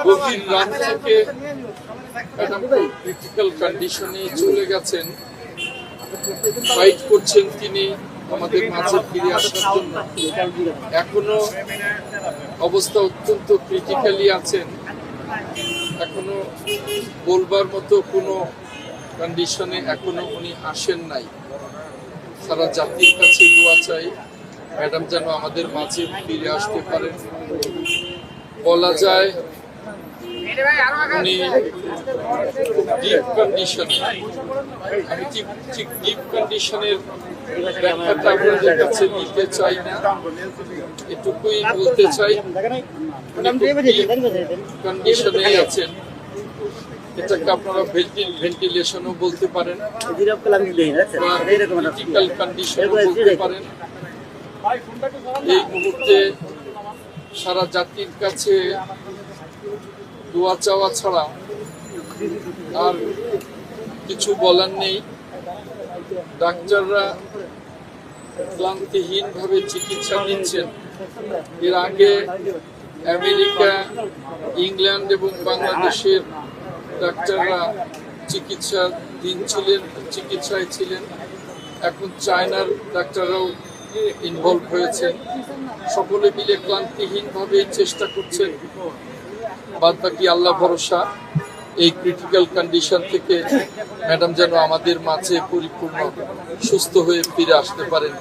গভীর রাত থেকে ক্রিটিক্যাল কন্ডিশনে চলে গেছেন, ফাইট করছেন তিনি আমাদের মাঝে ফিরে আসার জন্য। এখনো অবস্থা অত্যন্ত ক্রিটিক্যালি আছেন, এখনো বলবার মতো কোনো কন্ডিশনে এখনো উনি আসেন নাই। সারা জাতির কাছে দোয়া চাই ম্যাডাম যেন আমাদের মাঝে ফিরে আসতে পারেন। বলা যায় উনি খুব ডিপ কন্ডিশনে, আমি ঠিক ডিপ কন্ডিশনের ব্যাখ্যাটা আপনাদের কাছে দিতে চাই না, এটুকুই বলতে চাই কন্ডিশনে আছেন। এটাকে আপনারা ভেন্টিলেশনও বলতে পারেন, ক্রিটিক্যাল কন্ডিশনও বলতে পারেন। এই মুহূর্তে সারা জাতির কাছে দোয়া চাওয়া ছাড়া আর কিছু বলার নেই। ডাক্তাররা ক্লান্তিহীনভাবে চিকিৎসা দিচ্ছেন। এর আগে আমেরিকা, ইংল্যান্ড এবং বাংলাদেশের ডাক্তাররা চিকিৎসায় ছিলেন। এখন চায়নার ডাক্তাররাও ইনভলভ হয়েছেন। সকলে মিলে ক্লান্তিহীনভাবে চেষ্টা করছেন। বাদ বাকি আল্লাহ ভরসা। এই ক্রিটিক্যাল কন্ডিশন থেকে ম্যাডাম যেন আমাদের মাঝে পরিপূর্ণ সুস্থ হয়ে ফিরে আসতে পারেন,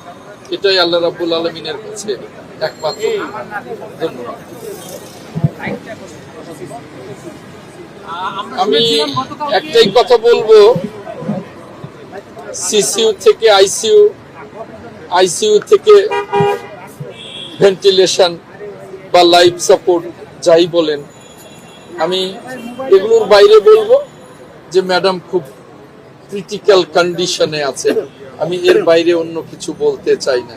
এটাই আল্লাহ রাব্বুল আলামিনের কাছে একমাত্র ধন্যবাদ। আমি একটাই কথা বলবো, সিসিইউ থেকে আইসিইউ থেকে ভেন্টিলেশন বা লাইফ সাপোর্ট যাই বলেন, আমি এগুলোর বাইরে বলবো যে ম্যাডাম খুব ক্রিটিক্যাল কন্ডিশনে আছেন। আমি এর বাইরে অন্য কিছু বলতে চাই না।